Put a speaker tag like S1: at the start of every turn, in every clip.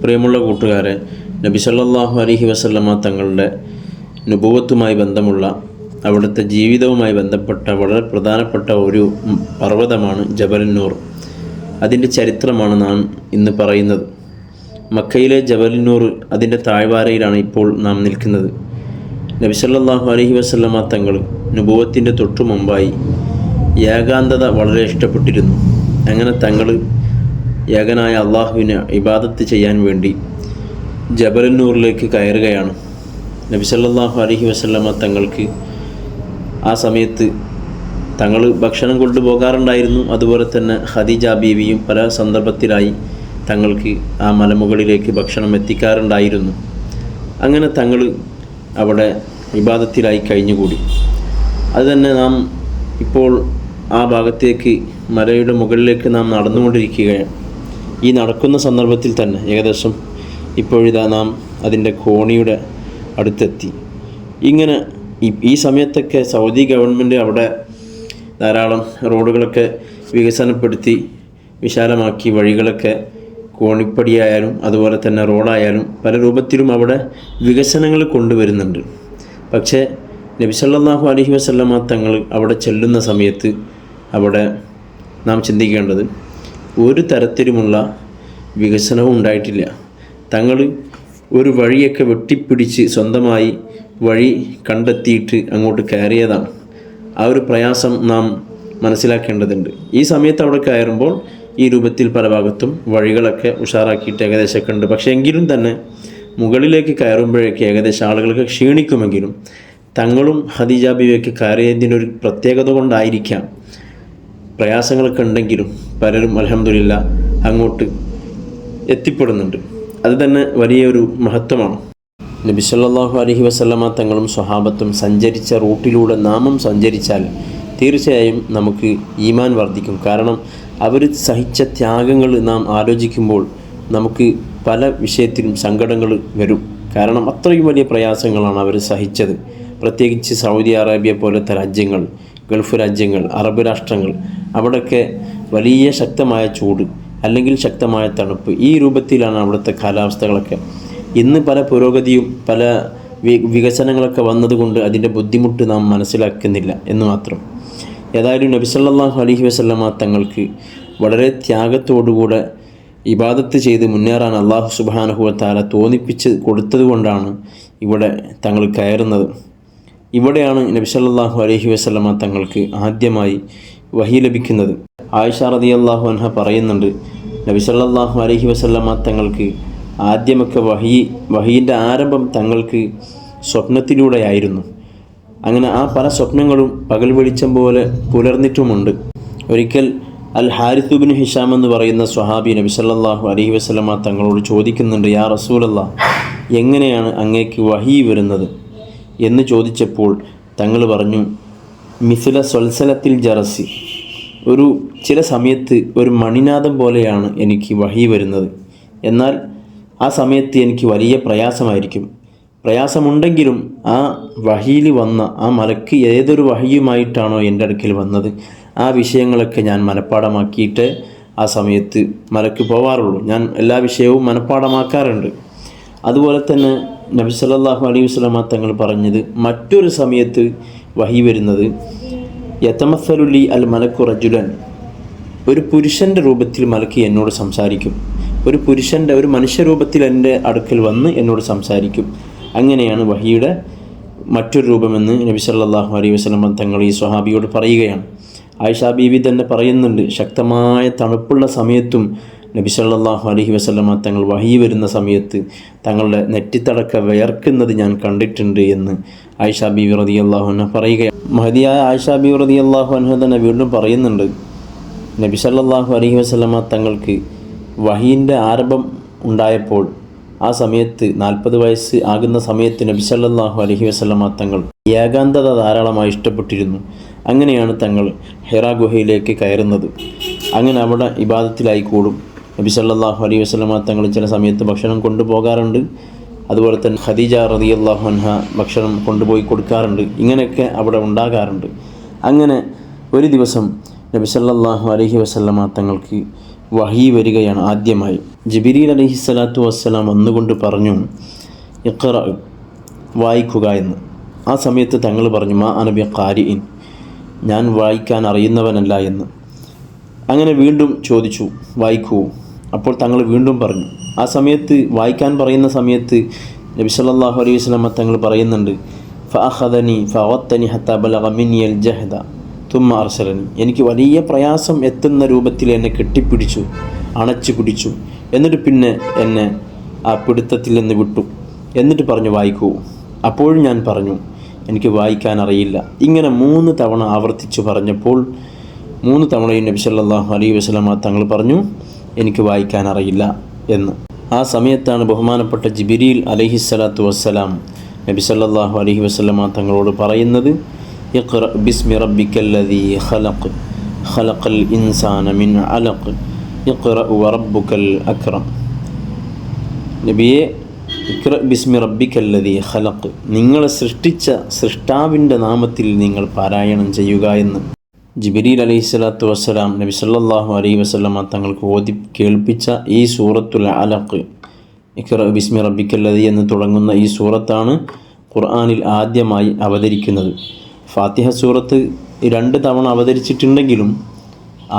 S1: പ്രിയമുള്ള കൂട്ടുകാരെ, നബി സല്ലല്ലാഹു അലൈഹി വസല്ലമ തങ്ങളുടെ നുബുവത്തുമായി ബന്ധമുള്ള അവിടുത്തെ ജീവിതവുമായി ബന്ധപ്പെട്ട വളരെ പ്രധാനപ്പെട്ട ഒരു പർവ്വതമാണ് ജബലുൻ നൂർ. അതിൻ്റെ ചരിത്രമാണ് നാം ഇന്ന് പറയുന്നത്. മക്കയിലെ ജബലുൻ നൂർ അതിൻ്റെ താഴ്വാരയിലാണ് ഇപ്പോൾ നാം നിൽക്കുന്നത്. നബി സല്ലല്ലാഹു അലൈഹി വസല്ലമ തങ്ങൾ നുബുവത്തിൻ്റെ തൊട്ടു മുമ്പായി ഏകാന്തത വളരെ ഇഷ്ടപ്പെട്ടിരുന്നു. അങ്ങനെ തങ്ങൾ ഏകനായ അള്ളാഹുവിനെ ഇബാദത്ത് ചെയ്യാൻ വേണ്ടി ജബലുൻ നൂറിലേക്ക് കയറുകയാണ്. നബി സല്ലല്ലാഹു അലൈഹി വസല്ലമ തങ്ങൾക്ക് ആ സമയത്ത് തങ്ങൾ ഭക്ഷണം കൊണ്ടുപോകാറുണ്ടായിരുന്നു. അതുപോലെ തന്നെ ഖദീജ ബീവിയും പല സന്ദർഭത്തിലായി തങ്ങൾക്ക് ആ മലമുകളിലേക്ക് ഭക്ഷണം എത്തിക്കാറുണ്ടായിരുന്നു. അങ്ങനെ തങ്ങൾ അവിടെ ഇബാദത്തിലായി കഴിഞ്ഞുകൂടി. അതുതന്നെ നാം ഇപ്പോൾ ആ ഭാഗത്തേക്ക് മലയുടെ മുകളിലേക്ക് നാം നടന്നുകൊണ്ടിരിക്കുകയാണ്. ഈ നടക്കുന്ന സന്ദർഭത്തിൽ തന്നെ ഏകദേശം ഇപ്പോഴിതാ നാം അതിൻ്റെ കോണിയുടെ അടുത്തെത്തി. ഇങ്ങനെ ഈ സമയത്തൊക്കെ സൗദി ഗവൺമെൻറ് അവിടെ ധാരാളം റോഡുകളൊക്കെ വികസനപ്പെടുത്തി വിശാലമാക്കി, വഴികളൊക്കെ കോണിപ്പടിയായാലും അതുപോലെ തന്നെ റോഡായാലും പല രൂപത്തിലും അവിടെ വികസനങ്ങൾ കൊണ്ടുവരുന്നുണ്ട്. പക്ഷേ നബി സല്ലല്ലാഹു അലൈഹി വസല്ലമ തങ്ങൾ അവിടെ ചെല്ലുന്ന സമയത്ത് അവിടെ നാം ചിന്തിക്കേണ്ടത് ഒരു തരത്തിലുമുള്ള വികസനവും ഉണ്ടായിട്ടില്ല. തങ്ങൾ ഒരു വഴിയൊക്കെ വെട്ടിപ്പിടിച്ച് സ്വന്തമായി വഴി കണ്ടെത്തിയിട്ട് അങ്ങോട്ട് കയറിയതാണ്. ആ ഒരു പ്രയാസം നാം മനസ്സിലാക്കേണ്ടതുണ്ട്. ഈ സമയത്ത് അവിടെ കയറുമ്പോൾ ഈ രൂപത്തിൽ പല ഭാഗത്തും വഴികളൊക്കെ ഉഷാറാക്കിയിട്ട് ഏകദേശമൊക്കെ ഉണ്ട്. പക്ഷേ എങ്കിലും തന്നെ മുകളിലേക്ക് കയറുമ്പോഴേക്ക് ഏകദേശം ആളുകൾക്ക് ക്ഷീണിക്കുമെങ്കിലും തങ്ങളും ഖദീജ ബീവിയൊക്കെ കയറിയതിൻ്റെ ഒരു പ്രത്യേകത കൊണ്ടായിരിക്കാം പ്രയാസങ്ങളൊക്കെ ഉണ്ടെങ്കിലും പലരും അൽഹംദുലില്ലാ അങ്ങോട്ട് എത്തിപ്പെടുന്നുണ്ട്. അത് തന്നെ വലിയൊരു മഹത്വമാണ്. നബി സല്ലല്ലാഹു അലൈഹി വസല്ലമ തങ്ങളും സ്വഹാബത്തും സഞ്ചരിച്ച റൂട്ടിലൂടെ നാമും സഞ്ചരിച്ചാൽ തീർച്ചയായും നമുക്ക് ഈമാൻ വർദ്ധിക്കും. കാരണം അവർ സഹിച്ച ത്യാഗങ്ങൾ നാം ആലോചിക്കുമ്പോൾ നമുക്ക് പല വിഷയത്തിലും സങ്കടങ്ങൾ വരും. കാരണം അത്രയും വലിയ പ്രയാസങ്ങളാണ് അവർ സഹിച്ചത്. പ്രത്യേകിച്ച് സൗദി അറേബ്യ പോലത്തെ രാജ്യങ്ങൾ, ഗൾഫ് രാജ്യങ്ങൾ, അറബ് രാഷ്ട്രങ്ങൾ, അവിടെയൊക്കെ വലിയ ശക്തമായ ചൂട് അല്ലെങ്കിൽ ശക്തമായ തണുപ്പ്, ഈ രൂപത്തിലാണ് അവിടുത്തെ കാലാവസ്ഥകളൊക്കെ. ഇന്ന് പല പുരോഗതിയും പല വികസനങ്ങളൊക്കെ വന്നതുകൊണ്ട് അതിൻ്റെ ബുദ്ധിമുട്ട് നാം മനസ്സിലാക്കുന്നില്ല എന്ന് മാത്രം. ഏതായാലും നബി സല്ലല്ലാഹു അലൈഹി വസല്ലമ തങ്ങൾക്ക് വളരെ ത്യാഗത്തോടുകൂടെ ഇബാദത്ത് ചെയ്ത് മുന്നേറാൻ അല്ലാഹു സുബ്ഹാനഹു വ തആല തോന്നിപ്പിച്ച് കൊടുത്തതുകൊണ്ടാണ് ഇവിടെ തങ്ങൾ കയറുന്നത്. ഇവിടെയാണ് നബി സല്ലല്ലാഹു അലൈഹി വസല്ലമ തങ്ങൾക്ക് ആദ്യമായി വഹി ലഭിക്കുന്നത്. ആയിഷ റളിയല്ലാഹു അൻഹ പറയുന്നുണ്ട്, നബി സല്ലല്ലാഹു അലൈഹി വസല്ലമ തങ്ങൾക്ക് ആദ്യമൊക്കെ വഹീൻ്റെ ആരംഭം തങ്ങൾക്ക് സ്വപ്നത്തിലൂടെയായിരുന്നു. അങ്ങനെ ആ പല സ്വപ്നങ്ങളും പകൽ വെളിച്ചം പോലെ പുലർന്നിട്ടുമുണ്ട്. ഒരിക്കൽ അൽ ഹാരിത്ത് ഇബ്നു ഹിഷാം എന്ന് പറയുന്ന സ്വഹാബി നബി സല്ലല്ലാഹു അലൈഹി വസല്ലമ തങ്ങളോട് ചോദിക്കുന്നുണ്ട്, യാ റസൂലല്ലാഹ്, എങ്ങനെയാണ് അങ്ങേക്ക് വഹി വരുന്നത് എന്ന് ചോദിച്ചപ്പോൾ തങ്ങൾ പറഞ്ഞു, മിസ്ല സ്വൽസലത്തിൽ ജറസി, ചില സമയത്ത് ഒരു മണിനാദം പോലെയാണ് എനിക്ക് വഹി വരുന്നത്. എന്നാൽ ആ സമയത്ത് എനിക്ക് വലിയ പ്രയാസമായിരിക്കും. പ്രയാസമുണ്ടെങ്കിലും ആ വഹിയിൽ വന്ന ആ മലക്ക് ഏതൊരു വഹിയുമായിട്ടാണോ എൻ്റെ അടുക്കൽ വന്നത് ആ വിഷയങ്ങളൊക്കെ ഞാൻ മനഃപ്പാടമാക്കിയിട്ട് ആ സമയത്ത് മലക്ക് പോവാറുള്ളൂ. ഞാൻ എല്ലാ വിഷയവും മനഃപ്പാടമാക്കാറുണ്ട്. അതുപോലെ തന്നെ നബി സല്ലല്ലാഹു അലൈഹി വസല്ലമ തങ്ങൾ പറഞ്ഞത് മറ്റൊരു സമയത്ത് വഹി വരുന്നത് യതമസ്സലുലി അൽ മലക്കു റജുലൻ, ഒരു പുരുഷൻ്റെ രൂപത്തിൽ മലക്ക് എന്നോട് സംസാരിക്കും. ഒരു മനുഷ്യരൂപത്തിൽ എൻ്റെ അടുക്കൽ വന്ന് എന്നോട് സംസാരിക്കും. അങ്ങനെയാണ് വഹിയുടെ മറ്റൊരു രൂപമെന്ന് നബി സല്ലല്ലാഹു അലൈഹി വസല്ലമ തങ്ങൾ ഈ സ്വഹാബിയോട് പറയുകയാണ്. ആയിഷ ബീവി തന്നെ പറയുന്നുണ്ട്, ശക്തമായ തണുപ്പുള്ള സമയത്തും നബി സല്ലല്ലാഹു അലൈഹി വസല്ലമ തങ്ങൾ വഹി വരുന്ന സമയത്ത് തങ്ങളുടെ നെറ്റിത്തടക്ക വിയർക്കുന്നത് ഞാൻ കണ്ടിട്ടുണ്ട് എന്ന് ആയിഷ ബീവി റളിയല്ലാഹു അൻഹ പറയുകയാണ്. മഹദിയായ ആയിഷ ബീവി റളിയല്ലാഹു അൻഹ തന്നെ വീണ്ടും പറയുന്നുണ്ട്, നബി സല്ലല്ലാഹു അലൈഹി വസല്ലമ തങ്ങൾക്ക് വഹീൻ്റെ ആരംഭം ഉണ്ടായപ്പോൾ ആ സമയത്ത് 40 വയസ്സ് ആകുന്ന സമയത്ത് നബി സല്ലല്ലാഹു അലൈഹി വസല്ലമ തങ്ങൾ ഏകാന്തത ധാരാളമായി ഇഷ്ടപ്പെട്ടിരുന്നു. അങ്ങനെയാണ് തങ്ങൾ ഹിറാ ഗുഹയിലേക്ക് കയറുന്നത്. അങ്ങനെ അവിടെ ഇബാദത്തിലായി കൂടും. നബി സല്ലല്ലാഹു അലൈഹി വസല്ലമ തങ്ങൾ ചില സമയത്ത് ഭക്ഷണം കൊണ്ടുപോകാറുണ്ട്. അതുപോലെ തന്നെ ഖദീജ റളിയല്ലാഹു അൻഹ ഭക്ഷണം കൊണ്ടുപോയി കൊടുക്കാറുണ്ട്. ഇങ്ങനെയൊക്കെ അവിടെ ഉണ്ടാകാറുണ്ട്. അങ്ങനെ ഒരു ദിവസം നബി സല്ലല്ലാഹു അലൈഹി വസല്ലമ തങ്ങൾക്ക് വഹി വരികയാണ് ആദ്യമായി. ജിബ്രീൽ അലൈഹിസ്സലാത്തു വസ്സലാം വന്നുകൊണ്ട് പറഞ്ഞു, ഇഖ്റ, വായിക്കുക എന്ന്. ആ സമയത്ത് തങ്ങൾ പറഞ്ഞു, മാ അന ബിഖാരിഇൻ, ഞാൻ വായിക്കാൻ അറിയുന്നവനല്ല എന്ന്. അങ്ങനെ വീണ്ടും ചോദിച്ചു, വായിക്കൂ. അപ്പോൾ തങ്ങൾ വീണ്ടും പറഞ്ഞു. ആ സമയത്ത് വായിക്കാൻ പറയുന്ന സമയത്ത് നബി സല്ലല്ലാഹു അലൈഹി വസല്ലം തങ്ങൾ പറയുന്നുണ്ട്, ഫഅഖദനി ഫഅവത്തനി ഹത്താ ബലഗ മിന്നിൽ ജഹദ തുമ്മ അർസലനി, എനിക്ക് വലിയ പ്രയാസം എത്തുന്ന രൂപത്തിൽ എന്നെ കെട്ടിപ്പിടിച്ചു, അണച്ചു പിടിച്ചു. എന്നിട്ട് പിന്നെ എന്നെ ആ പിടുത്തത്തിൽ നിന്ന് വിട്ടു. എന്നിട്ട് പറഞ്ഞു, വായിക്കൂ. അപ്പോഴും ഞാൻ പറഞ്ഞു, എനിക്ക് വായിക്കാൻ അറിയില്ല. ഇങ്ങനെ 3 തവണ ആവർത്തിച്ചു പറഞ്ഞപ്പോൾ 3 തവണയും നബി സല്ലല്ലാഹു അലൈഹി വസല്ലം തങ്ങൾ പറഞ്ഞു, എനിക്ക് വായിക്കാൻ അറിയില്ല എന്ന്. ആ സമയത്താണ് ബഹുമാനപ്പെട്ട ജിബ്രീൽ അലൈഹിസ്സലാത്തു വസ്സലാം നബി സല്ലല്ലാഹു അലൈഹി വസല്ലം തങ്ങളോട് പറയുന്നത്, ഇഖ്റ ബിസ്മി റബ്ബിക്കല്ലദീ ഖലഖ് ഖലഖൽ ഇൻസാന മിൻ അലഖ് ഇഖ്റ വറബ്ബുക്കൽ അക്രം. നബിയെ, ഇഖ്റ ബിസ്മി റബ്ബിക്കല്ലദീ ഖലഖ്, നിങ്ങളെ സൃഷ്ടിച്ച സൃഷ്ടാവിൻ്റെ നാമത്തിൽ നിങ്ങൾ പാരായണം ചെയ്യുക എന്ന് ജിബ്രീൽ അലൈഹിസ്സലാത്തു വസ്സലാം നബി സല്ലല്ലാഹു അലൈഹി വസല്ലം തങ്ങൾക്ക് ഓതി കേൾപ്പിച്ച ഈ സൂറത്തുൽ അലഖ്, ഇഖ്റ ബിസ്മി റബ്ബിക്കല്ലദീ എന്ന് തുടങ്ങുന്ന ഈ സൂറത്താണ് ഖുർആനിൽ ആദ്യമായി അവതരിക്കുന്നത്. ഫാത്തിഹ സൂറത്ത് 2 തവണ അവതരിച്ചിട്ടുണ്ടെങ്കിലും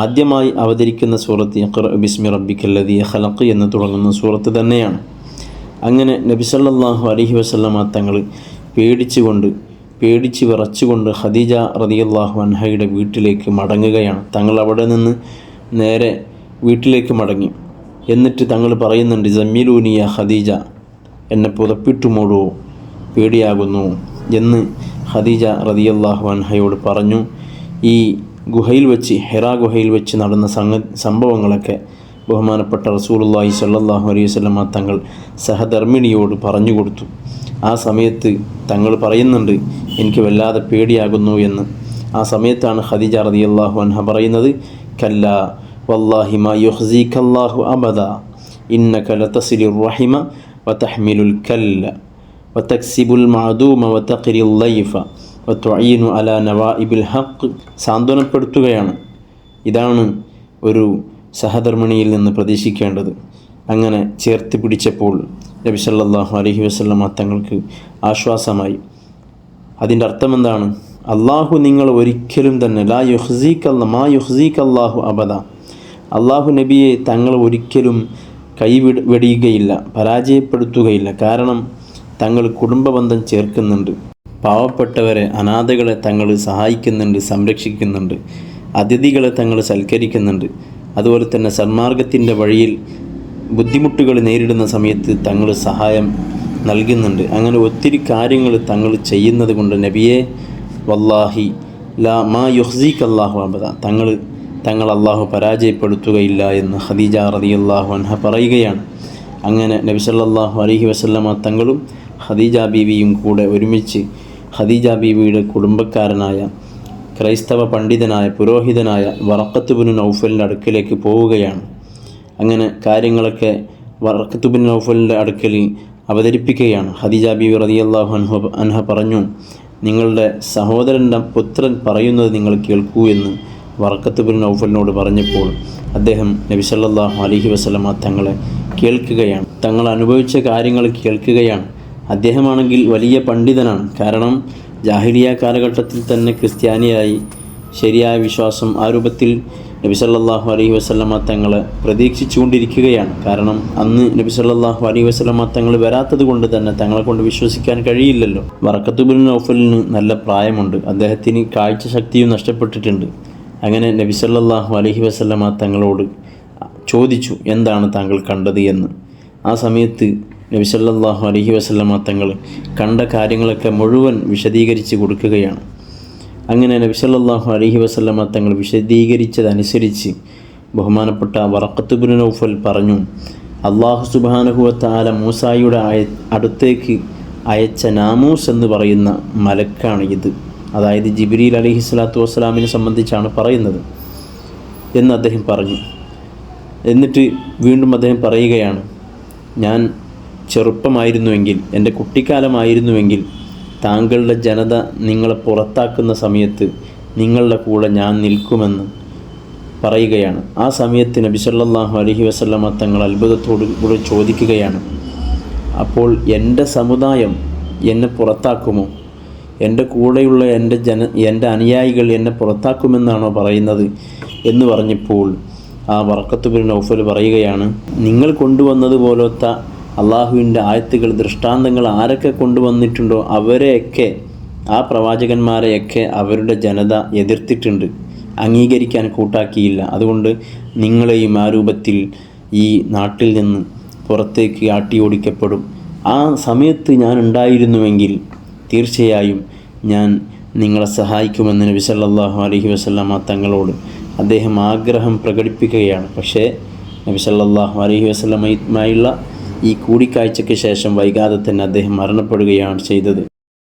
S1: ആദ്യമായി അവതരിക്കുന്ന സൂറത്ത് ഇഖ്റ ബിസ്മി റബ്ബിക്കല്ലദീ ഖലഖ് എന്ന് തുടങ്ങുന്ന സൂറത്ത് തന്നെയാണ്. അങ്ങനെ നബി സല്ലല്ലാഹു അലൈഹി വസല്ലം തങ്ങൾ പേടിച്ച് വിറച്ചുകൊണ്ട് ഖദീജ റളിയല്ലാഹു അൻഹയുടെ വീട്ടിലേക്ക് മടങ്ങുകയാണ്. തങ്ങൾ അവിടെ നിന്ന് നേരെ വീട്ടിലേക്ക് മടങ്ങി. എന്നിട്ട് തങ്ങൾ പറയുന്നുണ്ട്, ജമ്മിലൂനിയ ഖദീജ, എന്നെ പുതപ്പിട്ടു മൂടുവോ, പേടിയാകുന്നു എന്ന് ഖദീജ റളിയല്ലാഹു അൻഹയോട് പറഞ്ഞു. ഈ ഗുഹയിൽ വെച്ച്, ഹിറാ ഗുഹയിൽ വെച്ച് നടന്ന സംഭവങ്ങളൊക്കെ ബഹുമാനപ്പെട്ട റസൂലുള്ളാഹി സ്വല്ലല്ലാഹു അലൈഹി വസല്ലം തങ്ങൾ സഹധർമ്മിണിയോട് പറഞ്ഞു കൊടുത്തു. ആ സമയത്ത് തങ്ങൾ പറയുന്നുണ്ട്, എനിക്ക് വല്ലാതെ പേടിയാകുന്നു എന്ന്. ആ സമയത്താണ് ഖദീജ റളിയല്ലാഹു അൻഹ പറയുന്നത്, കല്ലാ വല്ലാഹി മാ യുഖ്സികല്ലാഹു അബദ ഇന്നക ലതസിലുർ റഹിമ വതഹ്മിലുൽ കല്ല വതക്സിബുൽ മഅദൂമ വതഖിരിൽ ലൈഫ വതുഈനു അലാ നവാഇബിൽ ഹഖ്. സാന്ത്വനപ്പെടുത്തുകയാണ്. ഇതാണ് ഒരു സഹധർമ്മിണിയിൽ നിന്ന് പ്രതീക്ഷിക്കേണ്ടത്. അങ്ങനെ ചേർത്ത് പിടിച്ചപ്പോൾ നബി സല്ലല്ലാഹു അലൈഹി വസല്ലം തങ്ങൾക്ക് ആശ്വാസമായി. അതിൻ്റെ അർത്ഥം എന്താണ്? അള്ളാഹു നിങ്ങൾ ഒരിക്കലും തന്നെ മാ യുഖ്സികല്ലാഹു അബദ, അള്ളാഹു നബിയെ തങ്ങൾ ഒരിക്കലും വെടിയുകയില്ല, പരാജയപ്പെടുത്തുകയില്ല. കാരണം തങ്ങൾ കുടുംബബന്ധം ചേർക്കുന്നുണ്ട്, പാവപ്പെട്ടവരെ, അനാഥകളെ തങ്ങൾ സഹായിക്കുന്നുണ്ട്, സംരക്ഷിക്കുന്നുണ്ട്, അതിഥികളെ തങ്ങൾ സൽക്കരിക്കുന്നുണ്ട്. അതുപോലെ തന്നെ സന്മാർഗത്തിൻ്റെ വഴിയിൽ ബുദ്ധിമുട്ടുകൾ നേരിടുന്ന സമയത്ത് തങ്ങൾ സഹായം നൽകുന്നുണ്ട്. അങ്ങനെ ഒത്തിരി കാര്യങ്ങൾ തങ്ങൾ ചെയ്യുന്നത് കൊണ്ട് നബിയെ വല്ലാഹി മാ യുഖ്സികല്ലാഹു അബദ, തങ്ങൾ അള്ളാഹു പരാജയപ്പെടുത്തുകയില്ല എന്ന് ഖദീജ റളിയല്ലാഹു അൻഹ പറയുകയാണ്. അങ്ങനെ നബി സല്ലല്ലാഹു അലൈഹി വസല്ലമ തങ്ങളും ഖദീജ ബീവിയും കൂടെ ഒരുമിച്ച് ഖദീജ ബീവിയുടെ കുടുംബക്കാരനായ ക്രൈസ്തവ പണ്ഡിതനായ പുരോഹിതനായ വറഖത്ത് ബിൻ നൗഫലിൻ്റെ അടുക്കലേക്ക് പോവുകയാണ്. അങ്ങനെ കാര്യങ്ങളൊക്കെ വറഖത്ത് ബിൻ നൗഫലിൻ്റെ അടുക്കൽ അവതരിപ്പിക്കുകയാണ്. ഖദീജ ബീവി റളിയല്ലാഹു അൻഹ പറഞ്ഞു, നിങ്ങളുടെ സഹോദരൻ്റെ പുത്രൻ പറയുന്നത് നിങ്ങൾ കേൾക്കൂ എന്ന് വറഖത്ത് ബിൻ നൗഫലിനോട് പറഞ്ഞപ്പോൾ അദ്ദേഹം നബി സല്ലല്ലാഹു അലൈഹി വസല്ലമ തങ്ങളെ കേൾക്കുകയാണ്, തങ്ങൾ അനുഭവിച്ച കാര്യങ്ങൾ കേൾക്കുകയാണ്. അദ്ദേഹമാണെങ്കിൽ വലിയ പണ്ഡിതനാണ്. കാരണം ജാഹിലിയ കാലഘട്ടത്തിൽ തന്നെ ക്രിസ്ത്യാനിയായി ശരിയായ വിശ്വാസം ആ രൂപത്തിൽ നബി സല്ലല്ലാഹു അലൈഹി വസല്ലമ തങ്ങളെ പ്രതീക്ഷിച്ചുകൊണ്ടിരിക്കുകയാണ്. കാരണം അന്ന് നബി സല്ലല്ലാഹു അലൈഹി വസല്ലമ തങ്ങൾ വരാത്തത് കൊണ്ട് തന്നെ തങ്ങളെ കൊണ്ട് വിശ്വസിക്കാൻ കഴിയില്ലല്ലോ. വറഖത്ത് ബിൻ നൗഫലിന് നല്ല പ്രായമുണ്ട്, അദ്ദേഹത്തിന് കാഴ്ച ശക്തിയും നഷ്ടപ്പെട്ടിട്ടുണ്ട്. അങ്ങനെ നബി സല്ലല്ലാഹു അലൈഹി വസല്ലമ തങ്ങളോട് ചോദിച്ചു, എന്താണ് താങ്കൾ കണ്ടത് എന്ന്. ആ സമയത്ത് നബി സല്ലല്ലാഹു അലൈഹി വസല്ലമ തങ്ങൾ കണ്ട കാര്യങ്ങളൊക്കെ മുഴുവൻ വിശദീകരിച്ച് കൊടുക്കുകയാണ്. അങ്ങനെ നബി സല്ലല്ലാഹു അലൈഹി വസല്ലമ തങ്ങൾ വിശദീകരിച്ചതനുസരിച്ച് ബഹുമാനപ്പെട്ട വറഖത്ത് ബിൻ നൗഫൽ പറഞ്ഞു, അല്ലാഹു സുബ്ഹാനഹു വ തആല മൂസായുടെ അടുത്തേക്ക് അയച്ച നാമൂസ് എന്ന് പറയുന്ന മലക്കാണ് ഇത്. അതായത് ജിബ്രീൽ അലൈഹിസ്സലാത്തു വസ്സലാമിനെ സംബന്ധിച്ചാണ് പറയുന്നത് എന്ന് അദ്ദേഹം പറഞ്ഞു. എന്നിട്ട് വീണ്ടും അദ്ദേഹം പറയുകയാണ്, ഞാൻ ചെറുപ്പമായിരുന്നുവെങ്കിൽ, എൻ്റെ കുട്ടിക്കാലമായിരുന്നുവെങ്കിൽ താങ്കളുടെ ജനത നിങ്ങളെ പുറത്താക്കുന്ന സമയത്ത് നിങ്ങളുടെ കൂടെ ഞാൻ നിൽക്കുമെന്ന് പറയുകയാണ്. ആ സമയത്ത് നബി സല്ലല്ലാഹു അലൈഹി വസല്ലമ തങ്ങൾ അത്ഭുതത്തോടു കൂടി ചോദിക്കുകയാണ്, അപ്പോൾ എൻ്റെ സമുദായം എന്നെ പുറത്താക്കുമോ? എൻ്റെ കൂടെയുള്ള എൻ്റെ അനുയായികൾ എന്നെ പുറത്താക്കുമെന്നാണോ പറയുന്നത് എന്ന് പറഞ്ഞപ്പോൾ ആ വറഖത്ത് ബിൻ നൗഫൽ പറയുകയാണ്, നിങ്ങൾ കൊണ്ടുവന്നതുപോലത്തെ അള്ളാഹുവിൻ്റെ ആയത്തുകൾ, ദൃഷ്ടാന്തങ്ങൾ ആരൊക്കെ കൊണ്ടുവന്നിട്ടുണ്ടോ അവരെയൊക്കെ, ആ പ്രവാചകന്മാരെയൊക്കെ അവരുടെ ജനത എതിർത്തിട്ടുണ്ട്, അംഗീകരിക്കാൻ കൂട്ടാക്കിയില്ല. അതുകൊണ്ട് നിങ്ങളെയും ആ രൂപത്തിൽ ഈ നാട്ടിൽ നിന്ന് പുറത്തേക്ക് ആട്ടിയോടിക്കപ്പെടും. ആ സമയത്ത് ഞാൻ ഉണ്ടായിരുന്നുവെങ്കിൽ തീർച്ചയായും ഞാൻ നിങ്ങളെ സഹായിക്കുമെന്ന് നബി സല്ലല്ലാഹു അലൈഹി വസല്ലമ തങ്ങളോട് അദ്ദേഹം ആഗ്രഹം പ്രകടിപ്പിക്കുകയാണ്. പക്ഷേ നബി സല്ലല്ലാഹു അലൈഹി വസല്ലമയുമായുള്ള ഈ കൂടിക്കാഴ്ചയ്ക്ക് ശേഷം വൈകാതെ തന്നെ അദ്ദേഹം മരണപ്പെടുകയാണ് ചെയ്തത്.